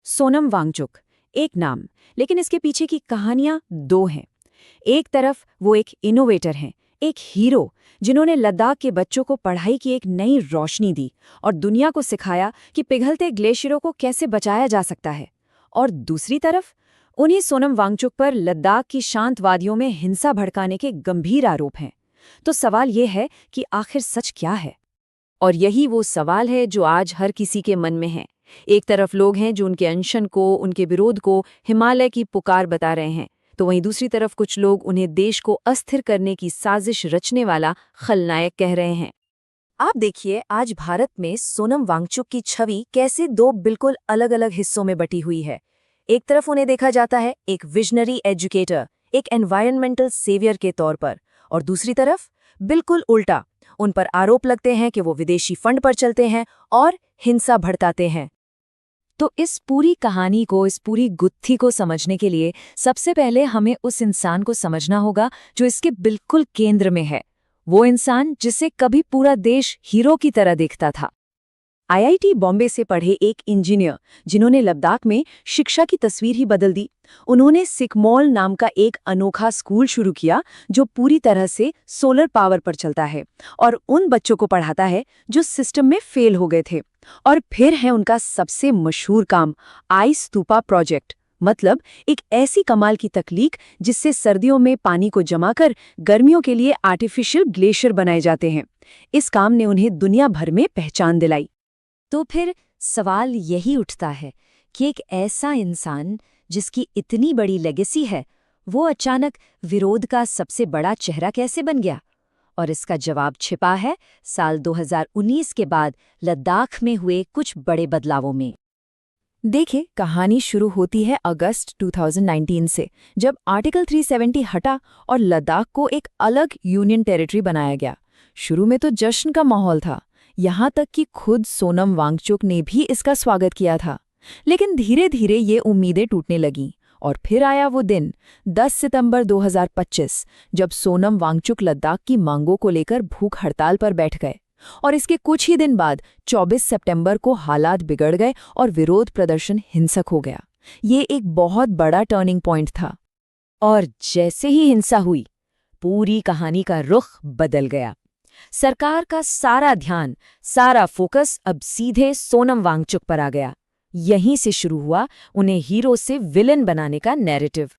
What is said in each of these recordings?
सोनम वांगचुक, एक नाम, लेकिन इसके पीछे की कहानियां दो हैं। एक तरफ वो एक इनोवेटर हैं, एक हीरो, जिन्होंने लद्दाख के बच्चों को पढ़ाई की एक नई रोशनी दी और दुनिया को सिखाया कि पिघलते ग्लेशियरों को कैसे बचाया जा सकता है। और दूसरी तरफ उन्हीं सोनम वांगचुक पर लद्दाख की शांत वादियों में हिंसा भड़काने के गंभीर आरोप हैं। तो सवाल ये है कि आखिर सच क्या है? और यही वो सवाल है जो आज हर किसी के मन में है। एक तरफ लोग हैं जो उनके अनशन को, उनके विरोध को हिमालय की पुकार बता रहे हैं, तो वहीं दूसरी तरफ कुछ लोग उन्हें देश को अस्थिर करने की साजिश रचने वाला खलनायक कह रहे हैं। आप देखिए, आज भारत में सोनम वांगचुक की छवि कैसे दो बिल्कुल अलग अलग हिस्सों में बटी हुई है। एक तरफ उन्हें देखा जाता है एक विजनरी एजुकेटर, एक एनवायरमेंटल सेवियर के तौर पर, और दूसरी तरफ बिल्कुल उल्टा, उन पर आरोप लगते हैं कि वो विदेशी फंड पर चलते हैं और हिंसा भड़काते हैं। तो इस पूरी कहानी को, इस पूरी गुत्थी को समझने के लिए सबसे पहले हमें उस इंसान को समझना होगा जो इसके बिल्कुल केंद्र में है। वो इंसान जिसे कभी पूरा देश हीरो की तरह देखता था। आईआईटी बॉम्बे से पढ़े एक इंजीनियर जिन्होंने लद्दाख में शिक्षा की तस्वीर ही बदल दी। उन्होंने सिकमॉल नाम का एक अनोखा स्कूल शुरू किया जो पूरी तरह से सोलर पावर पर चलता है और उन बच्चों को पढ़ाता है जो सिस्टम में फेल हो गए थे। और फिर है उनका सबसे मशहूर काम, आइस स्तूपा प्रोजेक्ट, मतलब एक ऐसी कमाल की तकनीक जिससे सर्दियों में पानी को जमा कर गर्मियों के लिए आर्टिफिशियल ग्लेशियर बनाए जाते हैं। इस काम ने उन्हें दुनिया भर में पहचान दिलाई। तो फिर सवाल यही उठता है कि एक ऐसा इंसान जिसकी इतनी बड़ी लेगेसी है, वो अचानक विरोध का सबसे बड़ा चेहरा कैसे बन गया? और इसका जवाब छिपा है साल 2019 के बाद लद्दाख में हुए कुछ बड़े बदलावों में। देखिए, कहानी शुरू होती है अगस्त 2019 से, जब आर्टिकल 370 हटा और लद्दाख को एक अलग यूनियन टेरिटरी बनाया गया। शुरू में तो जश्न का माहौल था, यहाँ तक कि खुद सोनम वांगचुक ने भी इसका स्वागत किया था। लेकिन धीरे धीरे ये उम्मीदें टूटने लगीं और फिर आया वो दिन, 10 सितंबर 2025, जब सोनम वांगचुक लद्दाख की मांगों को लेकर भूख हड़ताल पर बैठ गए। और इसके कुछ ही दिन बाद 24 सितंबर को हालात बिगड़ गए और विरोध प्रदर्शन हिंसक हो गया। ये एक बहुत बड़ा टर्निंग पॉइंट था। और जैसे ही हिंसा हुई, पूरी कहानी का रुख बदल गया। सरकार का सारा ध्यान, सारा फोकस अब सीधे सोनम वांगचुक पर आ गया। यहीं से शुरू हुआ उन्हें हीरो से विलन बनाने का नैरेटिव।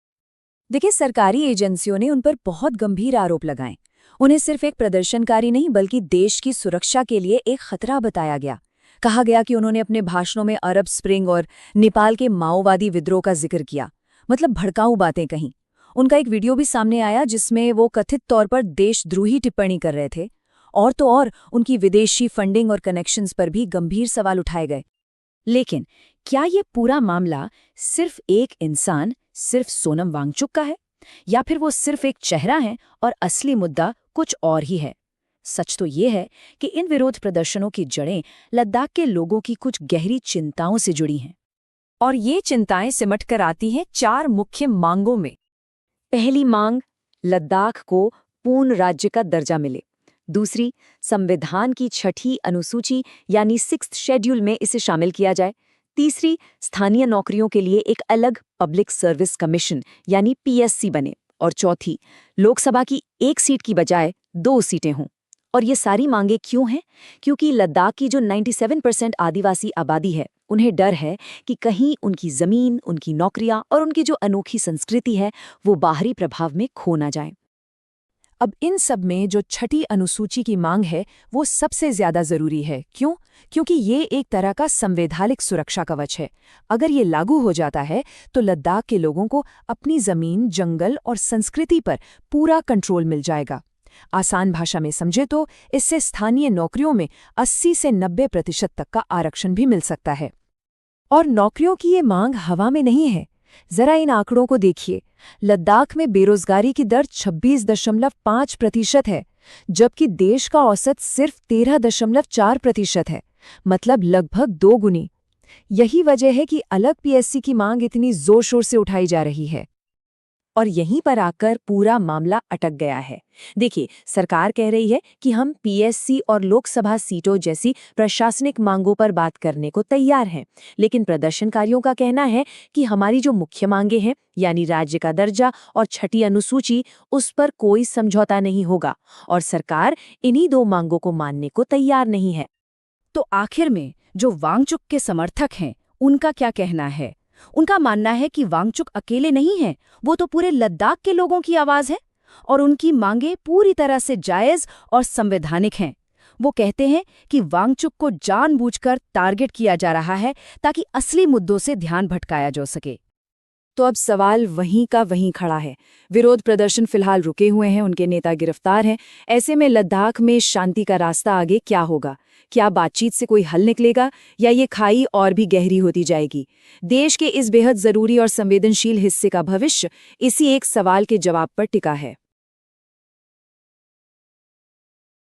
देखिए, सरकारी एजेंसियों ने उन पर बहुत गंभीर आरोप लगाए। उन्हें सिर्फ एक प्रदर्शनकारी नहीं बल्कि देश की सुरक्षा के लिए एक खतरा बताया गया। कहा गया कि उन्होंने अपने भाषणों में अरब स्प्रिंग और नेपाल के माओवादी विद्रोह का जिक्र किया, मतलब भड़काऊ बातें कहीं। उनका एक वीडियो भी सामने आया जिसमें वो कथित तौर पर देशद्रोही टिप्पणी कर रहे थे। और तो और उनकी विदेशी फंडिंग और कनेक्शंस पर भी गंभीर सवाल उठाए गए। लेकिन क्या ये पूरा मामला सिर्फ एक इंसान, सिर्फ सोनम वांगचुक का है, या फिर वो सिर्फ एक चेहरा है और असली मुद्दा कुछ और ही है? सच तो ये है कि इन विरोध प्रदर्शनों की जड़ें लद्दाख के लोगों की कुछ गहरी चिंताओं से जुड़ी हैं। और ये चिंताएं सिमट कर आती हैं 4 मुख्य मांगों में। पहली मांग, लद्दाख को पूर्ण राज्य का दर्जा मिले। दूसरी, संविधान की 6ठी अनुसूची यानी 6th शेड्यूल में इसे शामिल किया जाए। तीसरी, स्थानीय नौकरियों के लिए एक अलग पब्लिक सर्विस कमीशन यानी पीएससी बने। और चौथी, लोकसभा की 1 सीट की बजाय 2 सीटें हों। और ये सारी मांगे क्यों हैं? क्योंकि लद्दाख की जो 97% आदिवासी आबादी है, उन्हें डर है कि कहीं उनकी जमीन, उनकी नौकरियां और उनकी जो अनोखी संस्कृति है, वो बाहरी प्रभाव में खो ना जाए। अब इन सब में जो 6ठी अनुसूची की मांग है, वो सबसे ज्यादा जरूरी है। क्यों? क्योंकि ये एक तरह का संवैधानिक सुरक्षा कवच है। अगर ये लागू हो जाता है तो लद्दाख के लोगों को अपनी जमीन, जंगल और संस्कृति पर पूरा कंट्रोल मिल जाएगा। आसान भाषा में समझे तो इससे स्थानीय नौकरियों में 80 से 90% तक का आरक्षण भी मिल सकता है। और नौकरियों की ये मांग हवा में नहीं है। जरा इन आंकड़ों को देखिए। लद्दाख में बेरोजगारी की दर 26.5% है, जबकि देश का औसत सिर्फ 13.4% है, मतलब लगभग 2 गुनी। यही वजह है कि अलग पीएससी की मांग इतनी जोर शोर से उठाई जा रही है। और यहीं पर आकर पूरा मामला अटक गया है। देखिए, सरकार कह रही है कि हम पीएससी और लोकसभा सीटों जैसी प्रशासनिक मांगों पर बात करने को तैयार हैं, लेकिन प्रदर्शनकारियों का कहना है कि हमारी जो मुख्य मांगे हैं, यानी राज्य का दर्जा और छठी अनुसूची, उस पर कोई समझौता नहीं होगा और सरकार इन्हीं दो मांगों को मानने को तैयार नहीं है। तो आखिर में जो वांगचुक के समर्थक हैं, उनका क्या कहना है? उनका मानना है कि वांगचुक अकेले नहीं हैं, वो तो पूरे लद्दाख के लोगों की आवाज है और उनकी मांगे पूरी तरह से जायज और संवैधानिक हैं। वो कहते हैं कि वांगचुक को जानबूझकर टारगेट किया जा रहा है ताकि असली मुद्दों से ध्यान भटकाया जा सके। तो अब सवाल वहीं का वहीं खड़ा है। विरोध प्रदर्शन फिलहाल रुके हुए हैं, उनके नेता गिरफ्तार हैं। ऐसे में लद्दाख में शांति का रास्ता आगे क्या होगा? क्या बातचीत से कोई हल निकलेगा या ये खाई और भी गहरी होती जाएगी? देश के इस बेहद जरूरी और संवेदनशील हिस्से का भविष्य इसी एक सवाल के जवाब पर टिका है।